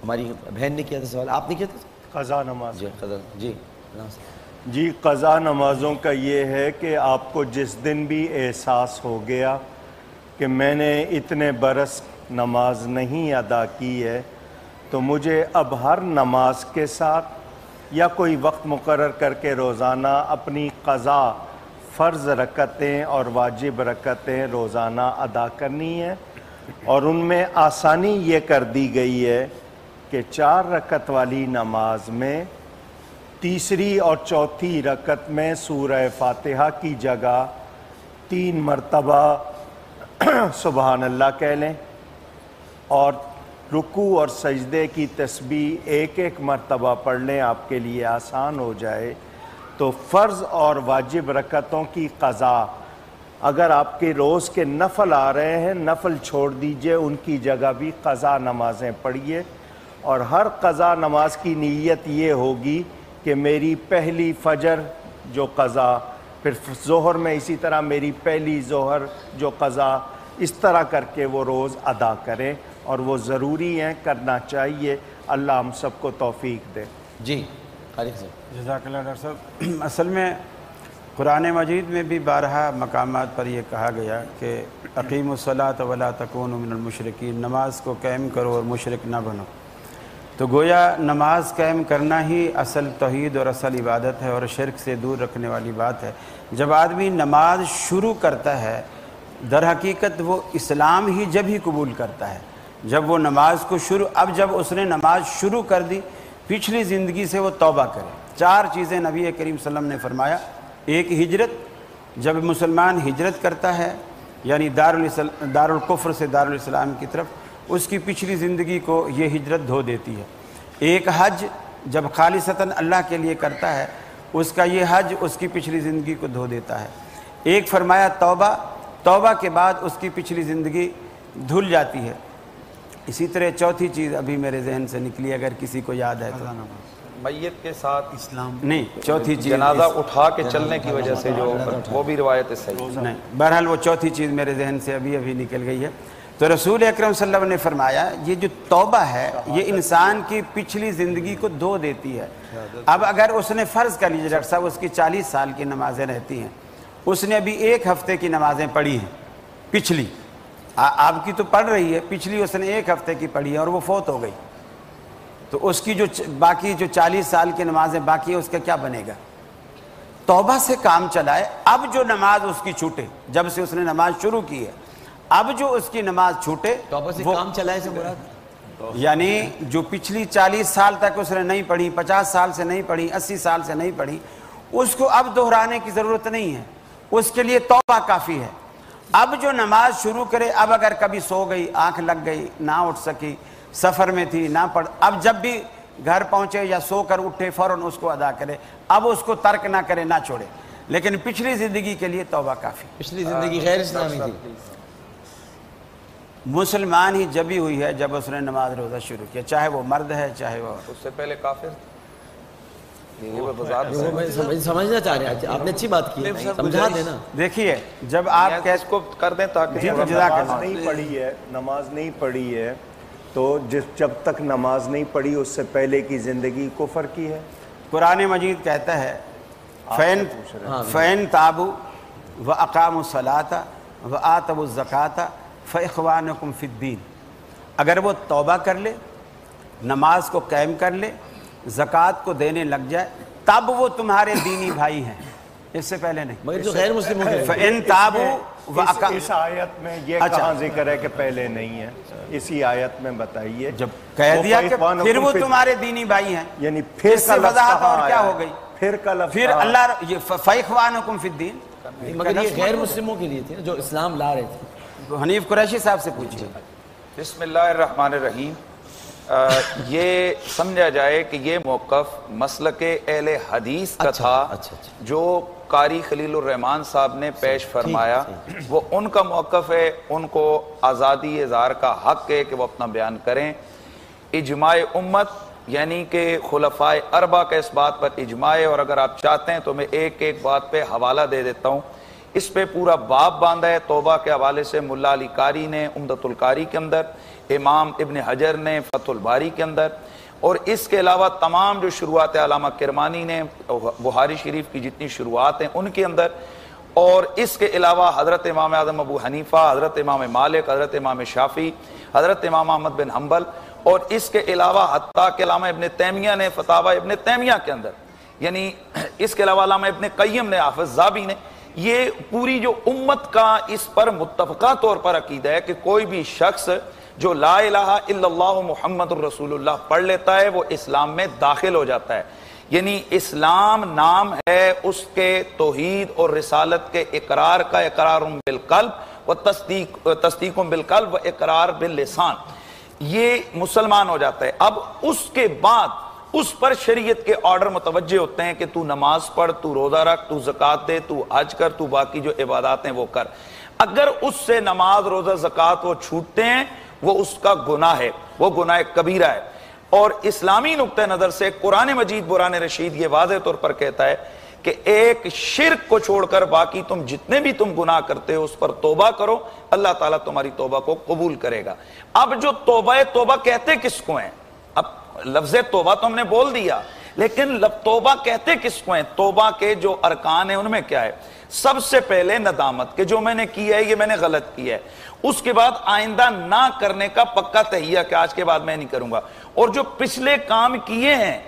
ہماری بہن نے کیا تھا سوال، آپ نے کیا تھا؟ قضا نماز. جی قضا. جی جی قضا نمازوں کا یہ ہے کہ آپ کو جس دن بھی احساس ہو گیا کہ میں نے اتنے برس نماز نہیں ادا کی ہے تو مجھے اب ہر نماز کے ساتھ یا کوئی وقت مقرر کر کے روزانہ اپنی قضا فرض رکعتیں اور واجب رکعتیں روزانہ ادا کرنی ہیں. اور ان میں آسانی یہ کر دی گئی ہے کہ 4 رکعت والی نماز میں تیسری اور چوتھی رکعت میں سورہ فاتحہ کی جگہ 3 مرتبہ سبحان اللہ کہہ لیں اور رکوع اور سجدے کی تسبیح ایک مرتبہ پڑھ لیں، آپ کے لیے آسان ہو جائے. تو فرض اور واجب رکعتوں کی قضا، اگر آپ کے روز کے نفل آ رہے ہیں نفل چھوڑ دیجئے، ان کی جگہ بھی قضا نمازیں پڑھیے. اور ہر قضا نماز کی نیت یہ ہوگی کہ میری پہلی فجر جو قضا، پھر ظہر میں اسی طرح میری پہلی ظہر جو قضا، اس طرح کر کے وہ روز ادا کریں اور وہ ضروری ہیں، کرنا چاہیے. اللہ ہم سب کو توفیق دے. جی خالد صاحب. جزاک اللہ ڈاکٹر صاحب. اصل میں قرآن مجید میں بھی بارہا مقامات پر یہ کہا گیا کہ اقیموا الصلاۃ ولا تکونوا من المشرکین، نماز کو قائم کرو اور مشرک نہ بنو. تو گویا نماز قائم کرنا ہی اصل توحید اور اصل عبادت ہے اور شرک سے دور رکھنے والی بات ہے. جب آدمی نماز شروع کرتا ہے در حقیقت وہ اسلام ہی جب ہی قبول کرتا ہے جب وہ نماز کو اب جب اس نے نماز شروع کر دی پچھلی زندگی سے وہ توبہ کرے. 4 چیزیں نبی کریم صلی اللہ علیہ وسلم نے فرمایا. ایک ہجرت، جب مسلمان ہجرت کرتا ہے یعنی دار الکفر سے دار الاسلام کی طرف، اس کی پچھلی زندگی کو یہ ہجرت دھو دیتی ہے. ایک حج، جب خالصتاً اللہ کے لیے کرتا ہے اس کا یہ حج اس کی پچھلی زندگی کو دھو دیتا ہے. ایک فرمایا توبہ کے بعد اس کی پچھلی زندگی دھل جاتی ہے. اسی طرح چوتھی چیز ابھی میرے ذہن سے نکلی، اگر کسی کو یاد ہے تو، میت کے ساتھ اسلام نہیں، چوتھی چیز جنازہ اٹھا کے چلنے کی وجہ سے جو وہ بھی روایت صحیح نہیں، بہرحال وہ چوتھی چیز میرے ذہن سے ابھی نکل گئی ہے. تو رسول اکرم صلی اللہ علیہ وسلم نے فرمایا یہ جو توبہ ہے یہ انسان کی پچھلی زندگی کو دھو دیتی ہے. اب اگر اس نے فرض کر لیجیے ڈاکٹر صاحب اس کی 40 سال کی نمازیں رہتی ہیں، اس نے ابھی 1 ہفتے کی نمازیں پڑھی ہیں پچھلی، آپ کی تو پڑھ رہی ہے، پچھلی اس نے 1 ہفتے کی پڑھی ہے اور وہ فوت ہو گئی، تو اس کی جو باقی جو 40 سال کی نمازیں باقی ہیں اس کا کیا بنے گا؟ توبہ سے کام چلائے. اب جو نماز اس کی چھوٹے، جب سے اس نے نماز شروع کی ہے اب جو اس کی نماز چھوٹے، توبہ سے کام چلائے سے مراد یعنی جو پچھلی 40 سال تک اس نے نہیں پڑھی، 50 سال سے نہیں پڑھی، 80 سال سے نہیں پڑھی، اس کو اب دہرانے کی ضرورت نہیں ہے، اس کے لیے توبہ کافی ہے. اب جو نماز شروع کرے، اب اگر کبھی سو گئی، آنکھ لگ گئی، نہ اٹھ سکی، سفر میں تھی نہ پڑھ، اب جب بھی گھر پہنچے یا سو کر اٹھے فوراً اس کو ادا کرے، اب اس کو ترک نہ کرے، نہ چھوڑے. لیکن پچھلی زندگی کے لیے توبہ کافی. پچھلی زندگی غیر اسلامی تھی، مسلمان ہی جب ہی ہوئی ہے جب اس نے نماز روزہ شروع کیا، چاہے وہ مرد ہے چاہے وہ، اس سے پہلے کافر. سمجھنا چاہ رہے ہیں آپ نے، اچھی بات کی، سمجھا دینا. دیکھیے جب آپ اس کو کر دیں تاکہ نماز نہیں پڑھی ہے تو جب تک نماز نہیں پڑھی اس سے پہلے کی زندگی کفر کی ہے. قرآن مجید کہتا ہے فَإِن تَابُوا وَأَقَامُوا الصَّلَاةَ وَآتَوُا الزَّكَاةَ فَإِخْوَانُكُمْ فِي الدِّينِ. اگر وہ توبہ کر لے، نماز کو قائم کر لے، زکوٰۃ کو دینے لگ جائے، تب وہ تمہارے دینی بھائی ہیں، اس سے پہلے نہیں. مگر جو غیر مسلموں کے فَإِن تَابُوا اس آیت میں یہ کہاں ذکر ہے کہ پہلے نہیں ہے؟ اسی آیت میں بتائیے. جب کہہ دیا کہ پھر وہ تمہارے دینی بھائی ہیں، یعنی پھر اس سے وضاحت اور کیا ہو گئی؟ پھر اللہ فَإِخْوَانُكُمْ فِي الدِّينِ. مگر یہ غیر مسلموں کے لیے تھے جو اسلام لا رہے تھے. حنیف قریشی صاحب سے پوچھیے. بسم اللہ الرحمن الرحیم. یہ سمجھا جائے کہ یہ موقف مسلک اہل حدیث کا تھا جو قاری خلیل الرحمان صاحب نے پیش فرمایا، وہ ان کا موقف ہے، ان کو آزادی اظہار کا حق ہے کہ وہ اپنا بیان کریں. اجماع امت یعنی کہ خلفائے اربعہ کا اس بات پر اجماع ہے، اور اگر آپ چاہتے ہیں تو میں ایک ایک بات پہ حوالہ دے دیتا ہوں. اس پہ پورا باب باندھا ہے توبہ کے حوالے سے ملا علی قاری نے عمدۃ القاری کے اندر. امام ابن حجر نے فتح الباری کے اندر، اور اس کے علاوہ تمام جو شروعات علامہ کرمانی نے بخاری شریف کی جتنی شروعات ہیں ان کے اندر، اور اس کے علاوہ حضرت امام اعظم ابو حنیفہ، حضرت امام مالک، حضرت امام شافعی، حضرت امام احمد بن حنبل، اور اس کے علاوہ حتیٰ کہ علامہ ابن تیمیہ نے فتاوی ابن تیمیہ کے اندر، یعنی اس کے علاوہ علامہ ابن قیم نے، حافظ ذہبی نے، یہ پوری جو امت کا اس پر متفقہ طور پر عقیدہ ہے کہ کوئی بھی شخص جو لا الہ الا اللہ محمد الرسول اللہ پڑھ لیتا ہے وہ اسلام میں داخل ہو جاتا ہے. یعنی اسلام نام ہے اس کے توحید اور رسالت کے اقرار کا، اقرار بالقلب و تصدیق بالقلب و اقرار باللسان، یہ مسلمان ہو جاتا ہے. اب اس کے بعد اس پر شریعت کے آرڈر متوجہ ہوتے ہیں کہ تو نماز پڑھ، تو روزہ رکھ، تو زکوٰۃ دے، تو حج کر، تو باقی جو عبادات ہیں وہ کر. اگر اس سے نماز، روزہ، زکوٰۃ وہ چھوٹتے ہیں وہ اس کا گناہ ہے، وہ گناہ کبیرہ ہے. اور اسلامی نقطہ نظر سے قرآن مجید برہان رشید یہ واضح طور پر کہتا ہے کہ ایک شرک کو چھوڑ کر باقی تم جتنے بھی تم گناہ کرتے ہو اس پر توبہ کرو، اللہ تعالیٰ تمہاری توبہ کو قبول کرے گا. اب جو توبہ کہتے کس کو ہیں؟ اب لفظ توبہ تو ہم نے بول دیا، لیکن توبہ کہتے کس کو ہیں؟ توبہ کے جو ارکان ہیں ان میں کیا ہے؟ سب سے پہلے ندامت کہ جو میں نے کیا ہے یہ میں نے غلط کیا ہے، اس کے بعد آئندہ نہ کرنے کا پکا تہیہ کہ آج کے بعد میں نہیں کروں گا، اور جو پچھلے کام کیے ہیں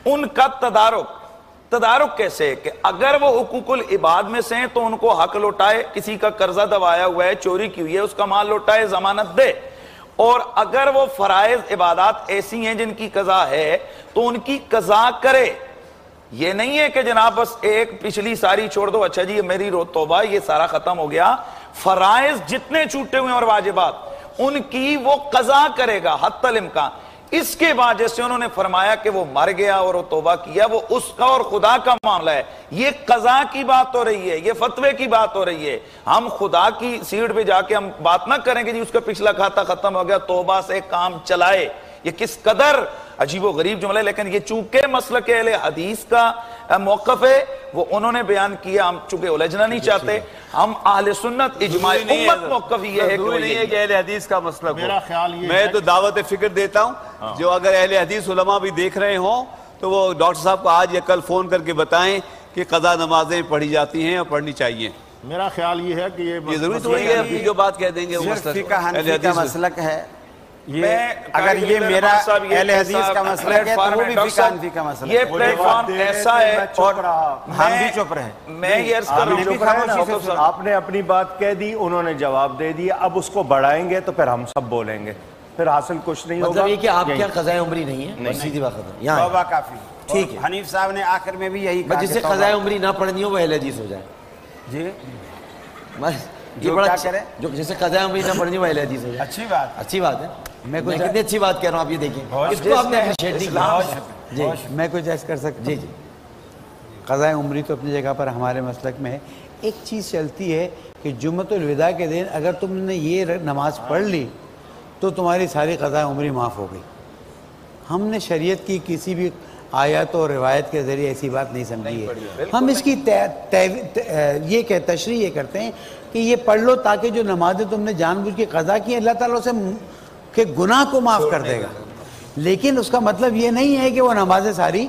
ان کا تدارک کیسے ہے کہ اگر وہ حقوق العباد میں سے ہیں تو ان کو حق لوٹائے، کسی کا قرضہ دبایا ہوا ہے، چوری کی ہوئی ہے، اس کا مال لوٹائے، ضمانت دے. اور اگر وہ فرائض عبادات ایسی ہیں جن کی قضا ہے تو ان کی قضا کرے. یہ نہیں ہے کہ جناب بس ایک پچھلی ساری چھوڑ دو، اچھا جی میری توبہ یہ سارا ختم ہو گیا. فرائض جتنے چھوٹے ہوئے اور واجبات ان کی وہ قضا کرے گا حتی الامکان. اس کے بعد جیسے انہوں نے فرمایا کہ وہ مر گیا اور وہ توبہ کیا، وہ اس کا اور خدا کا معاملہ ہے. یہ قضا کی بات ہو رہی ہے، یہ فتوے کی بات ہو رہی ہے. ہم خدا کی سیٹ پہ جا کے ہم بات نہ کریں کہ جی اس کا پچھلا کھاتا ختم ہو گیا، توبہ سے کام چلائے. یہ کس قدر عجیب و غریب جملہ ہے، لیکن یہ چونکہ مسلک اہل حدیث کا موقف ہے وہ انہوں نے بیان کیا. ہم چونکہ الجھنا نہیں چاہتے، ہم اہل سنت اجماع امت موقف یہ ہے کہ اہل حدیث کا مسلک ہو. میں تو دعوت فکر دیتا ہوں، جو اگر اہل حدیث علماء بھی دیکھ رہے ہوں تو وہ ڈاکٹر صاحب کو آج یا کل فون کر کے بتائیں کہ قضا نمازیں پڑھی جاتی ہیں اور پڑھنی چاہیے. میرا خیال یہ ہے کہ یہ ضروری تو نہیں ہے اپنی جو بات کہہ دیں گے وہ فقہ حنفی کا مسلک ہے. اگر یہ میرا اہل حدیث کا مسلک ہے تو وہ بھی فقہ حنفی کا مسلک ہے. یہ پلیٹ فارم ایسا ہے اور ہم بھی چپ رہے. میں یہ عرض کر رہا ہوں، آپ نے اپنی بات کہہ دی، انہوں نے جواب دے دیا، اب اس کو بڑھائیں گے تو پھر ہم سب بولیں گے، پھر حاصل کچھ نہیں ہوگا. مطلب یہ کہ آپ کیا قضاء عمری نہیں ہے؟ سیدھی بات ختم. یہاں توبہ کافی. ٹھیک ہے. حنیف صاحب نے آخر میں بھی یہی کہا جس سے قضاء عمری نہ پڑھنی ہو وہ اہل حدیث ہو جائے. جی یہ بڑا کرے جو جسے قضاء عمری نہ پڑھنی ہو اہل حدیث ہو جائے. اچھی بات، اچھی بات ہے. میں کتنی اچھی بات کہہ رہا ہوں آپ یہ دیکھیں. اس کو آپ نے اپریشیٹ نہیں کیا. جی میں کوئی جائز کر سکتا. جی جی. قضاء عمری تو اپنی جگہ پر ہمارے مسلک میں ایک چیز چلتی ہے کہ جمعۃ الوداع کے دن اگر تم نے یہ نماز پڑھ لی تو تمہاری ساری قضاء عمری معاف ہو گئی. ہم نے شریعت کی کسی بھی آیات اور روایت کے ذریعے ایسی بات نہیں سمجھی ہے. ہم اس کی یہ تشریح یہ کرتے ہیں کہ یہ پڑھ لو تاکہ جو نمازیں تم نے جان بوجھ کے قضا کی اللہ تعالیٰ سے کہ گناہ کو معاف کر دے گا. لیکن اس کا مطلب یہ نہیں ہے کہ وہ نمازیں ساری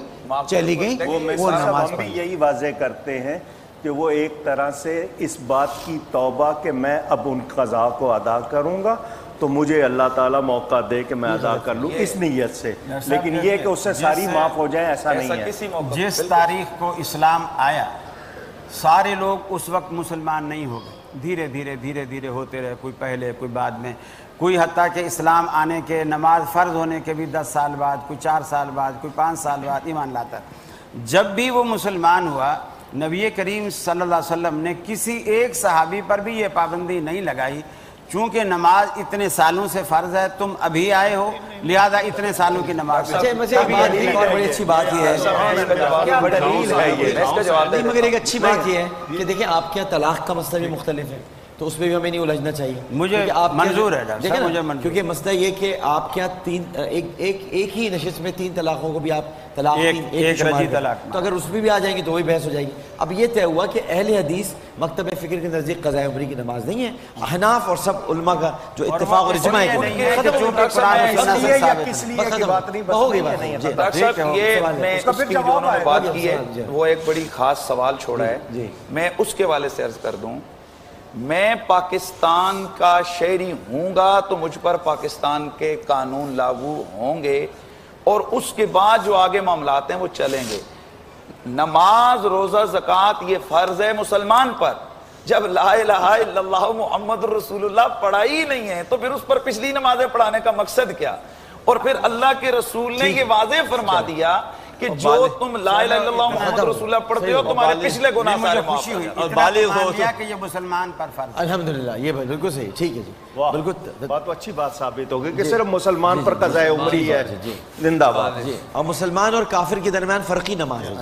چلی گئیں. وہ نماز بھی یہی واضح کرتے ہیں کہ وہ ایک طرح سے اس بات کی توبہ کہ میں اب ان قضا کو ادا کروں گا تو مجھے اللہ تعالیٰ موقع دے کہ میں ادا کر لوں اس نیت سے. لیکن یہ کہ اس سے ساری معاف ہو جائیں ایسا نہیں ہے. جس تاریخ کو اسلام آیا سارے لوگ اس وقت مسلمان نہیں ہو گئے. دھیرے دھیرے دھیرے دھیرے ہوتے رہے، کوئی پہلے کوئی بعد میں، کوئی حتیٰ کہ اسلام آنے کے نماز فرض ہونے کے بھی 10 سال بعد، کوئی 4 سال بعد، کوئی 5 سال بعد ایمان لاتا. جب بھی وہ مسلمان ہوا نبی کریم صلی اللہ علیہ وسلم نے کسی ایک صحابی پر بھی یہ پابندی نہیں لگائی چونکہ نماز اتنے سالوں سے فرض ہے، تم ابھی آئے ہو لہذا اتنے سالوں کی نماز. بڑی اچھی بات یہ ہے مگر ایک اچھی بات یہ ہے کہ دیکھیں آپ کے یہاں طلاق کا مسئلہ بھی مختلف ہے. تو اس پہ بھی ہمیں نہیں الجھنا چاہیے. مجھے منظور ہے ڈاکٹر صاحب, مجھے منظور. کیونکہ مسئلہ یہ کہ آپ کیا ایک ہی نشست میں 3 طلاقوں کو بھی آپ طلاق ایک رجی طلاق, تو اگر اس میں بھی آ جائیں گے تو وہی بحث ہو جائے گی. اب یہ طے ہوا کہ اہل حدیث مکتب فکر کے نزدیک قضاء عمری کی نماز نہیں ہے. احناف اور سب علماء کا جو اتفاق اور اجماع ہے بات کی ہے, وہ ایک بڑی خاص سوال چھوڑا ہے, میں اس کے حوالے سے عرض کر دوں. میں پاکستان کا شہری ہوں گا تو مجھ پر پاکستان کے قانون لاگو ہوں گے, اور اس کے بعد جو آگے معاملات ہیں وہ چلیں گے. نماز, روزہ, زکوٰۃ یہ فرض ہے مسلمان پر. جب لا الہ الا اللہ محمد رسول اللہ پڑھائی ہی نہیں ہے تو پھر اس پر پچھلی نمازیں پڑھانے کا مقصد کیا؟ اور پھر اللہ کے رسول نے یہ واضح فرما دیا کہ جو تم لا الہ الا اللہ محمد رسول اللہ پڑھتے ہو تمہارے پچھلے گناہ سارے معاف ہو جائیں. اور بالغ ہو کہ یہ مسلمان پر فرض. الحمدللہ, یہ بالکل صحیح, ٹھیک ہے جی, بالکل بات تو اچھی بات ثابت ہو گئی کہ صرف مسلمان پر قضاء عمری ہے. زندہ باد. اور مسلمان اور کافر کے درمیان فرقی نماز ہے.